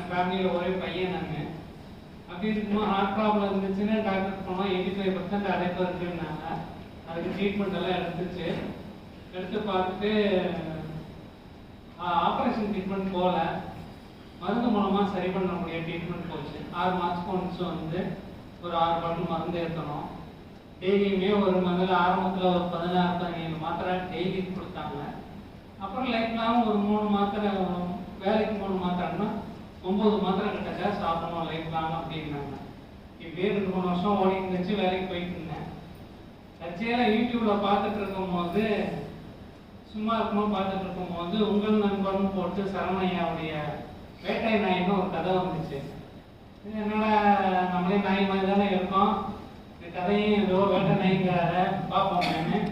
ஃபேமிலியில் ஒரே பையன் நான். அப்படி இருக்கும்போது ஹார்ட் ப்ராப்ளம் இருந்துச்சுன்னா டாக்டர் போனோம், 85% அடைப்பு இருக்குன்னாங்க. அதுக்கு ட்ரீட்மெண்ட் எல்லாம் எடுத்து பார்த்துட்டு ஆப்ரேஷன் ட்ரீட்மெண்ட் போகல, மருந்து மூலமாக சரி பண்ணக்கூடிய ட்ரீட்மெண்ட் போச்சு. 6 மாதத்துக்கு ஒன்ஸ் வந்து ஒரு 6 பாட்டில் மருந்து ஏற்றணும். டெய்லியுமே ஒரு முதல்ல ஆரம்பத்தில் ஒரு 16-17 மாத்திரை டெய்லி கொடுத்தாங்க. அப்புறம் லைஃப் லாங் ஒரு 3 மாத்திரை, வேலைக்கு 3 மாத்திரைன்னா 9 மாத்திரை கிட்ட சாப்பிடணும் லைஃப் லாங் அப்படின்னாங்க. இப்படியே 2-3 வருஷம் ஓடி இருந்துச்சு. வேலைக்கு போயிட்டு இருந்தேன். தற்செயலாக யூடியூப்ல பார்த்துட்டு இருக்கும்போது, சும்மா இருக்கும்போது பார்த்துட்டு இருக்கும்போது உங்கள் நண்பன் போட்டு சரவணையாவுடைய வேட்டை நாயின்னு ஒரு கதை வந்துச்சு. என்னோட நம்மளே நாய் மாதிரி தானே இருக்கோம், இந்த கதையும் ஏதோ வேட்டை நாய்ங்கிறார பார்ப்போம்.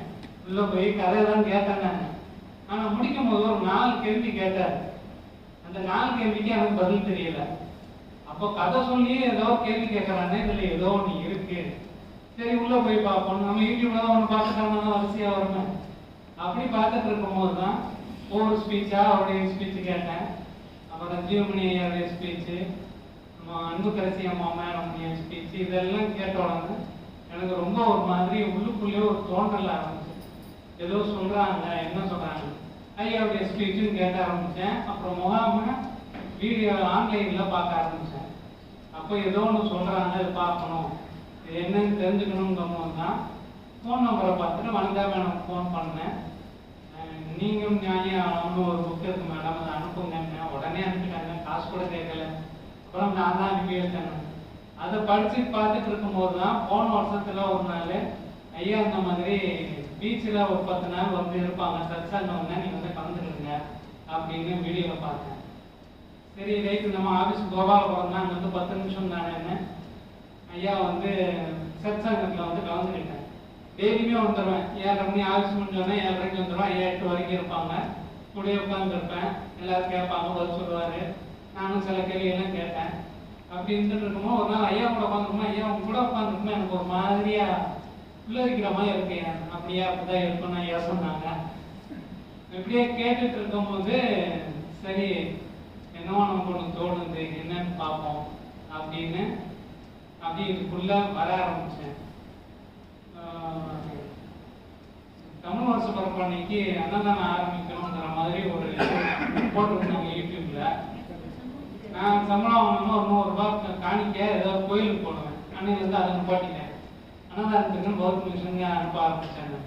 உள்ள போய் கதையெல்லாம் கேட்டேன் நான். ஆனால் முடிக்கும் போது ஒரு 4 கேள்வி கேட்டார். அந்த 4 கேள்விக்கு எனக்கு பதில் தெரியல. அப்போ கதை சொல்லி ஏதோ கேள்வி கேட்கறானே, இதில் ஏதோ ஒன்று இருக்கு, சரி உள்ள போய் பார்ப்போம். நம்ம யூடியூப்ல தான் ஒன்று பார்த்துட்டாங்கன்னா வரிசையாக வருமே. அப்படி பார்த்துட்டு இருக்கும்போது தான் ஒவ்வொரு ஸ்பீச்சா அவருடைய ஸ்பீச்சு கேட்டேன். அப்புறம் ஜீவமணி ஐயாவுடைய ஸ்பீச்சு, நம்ம அன்புக்கரசி அம்மா மேடமுடைய ஸ்பீச்சு, இதெல்லாம் கேட்ட உடனே எனக்கு ரொம்ப ஒரு மாதிரி உள்ளுக்குள்ளே ஒரு தோன்றல் ஆரம்பிச்சு. ஏதோ சொல்றாங்க, என்ன சொல்றாங்க. ஐயாவுடைய ஸ்பீச்சுன்னு கேட்ட ஆரம்பித்தேன். அப்புறம் முகாம வீடியோ ஆன்லைனில் பார்க்க ஆரம்பித்தேன். அப்போ ஏதோ ஒன்று சொல்கிறாங்க, அது பார்க்கணும், இது என்னன்னு தெரிஞ்சுக்கணுங்கும் தான் ஃபோன் நம்பரை பார்த்துட்டு வனிதா மேடம் ஃபோன் பண்ணேன். நீங்களும் நியாயம் ஒரு புக் இருக்கு மேடம், அதை அனுப்புங்க. உடனே அனுப்பிட்டாங்க, காசு கூட கேட்கல. அப்புறம் நான் தான் அனுப்பி வச்சேன். அதை படித்து பார்த்துட்டு இருக்கும்போது தான் போன வருஷத்தில் ஒரு நாள் ஐயா இந்த மாதிரி பீச்சில் ஒரு 10 நாள் வந்து இருப்பாங்க, சத்சங்கம், நீங்கள் வந்து கலந்துக்கிடுங்க அப்படின்னு வீடியோவில் பார்த்தேன். சரி ரைட்டு, நம்ம ஆஃபீஸ் கோபாலபுரம் தான், அங்கே வந்து 10 நிமிஷம் தானேன்னு ஐயா வந்து சத்சங்கத்தில் வந்து கலந்துக்கிட்டேன். டெய்லியுமே வந்துடுவேன். 7:30 மணி ஆஃபீஸ் முடிஞ்சோடனே 7:30 வந்துடுவேன். 8 வரைக்கும் இருப்பாங்க. கூடயே உட்காந்துருப்பேன். எல்லாரும் கேட்பாங்க, பதில் சொல்லுவார். நானும் சில கேள்வியெல்லாம் கேட்டேன். அப்படி இருந்துட்டு இருக்கும்போது ஒரு நாள் ஐயா கூட உட்காந்துருக்கோம். ஐயா உங்க கூட உட்காந்துருக்கும்போது எனக்கு ஒரு மாதிரியா உள்ள இருக்கிற மாதிரி இருக்கேன். அப்படியா, அப்படிதான் இருக்குன்னு ஐயா சொன்னாங்க. இப்படியே கேட்டுட்டு இருக்கும்போது சரி என்னவோ நமக்கு ஒன்று தோணுது, என்னன்னு பார்ப்போம் அப்படின்னு அப்படி இதுக்குள்ள வர ஆரம்பிச்சேன். தமிழ் வருஷ பிறப்பு அன்னைக்கு அன்னதானம் ஆரம்பிக்கணுங்கிற மாதிரி ஒரு போட்டிருந்தாங்க யூடியூப்ல. நான் சம்பளம் வாங்கணும்னா ஒரு 100 ரூபாய் காணிக்க ஏதாவது கோயிலுக்கு போடுவேன். அன்னைக்கு வந்து அதை நிப்பாட்டிட்டேன். அன்னதானத்துக்குன்னு பௌத்த மிஷனுங்க அனுப்ப ஆரம்பிச்சாங்க.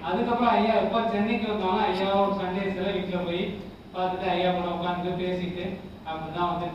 அதுக்கப்புறம் ஐயா எப்போ சென்னைக்கு வந்தாலும் ஐயா ஒரு சண்டேஸில் வீட்டில் போய் பார்த்துட்டு ஐயா கூட உட்காந்து பேசிட்டு அப்படிதான் வந்து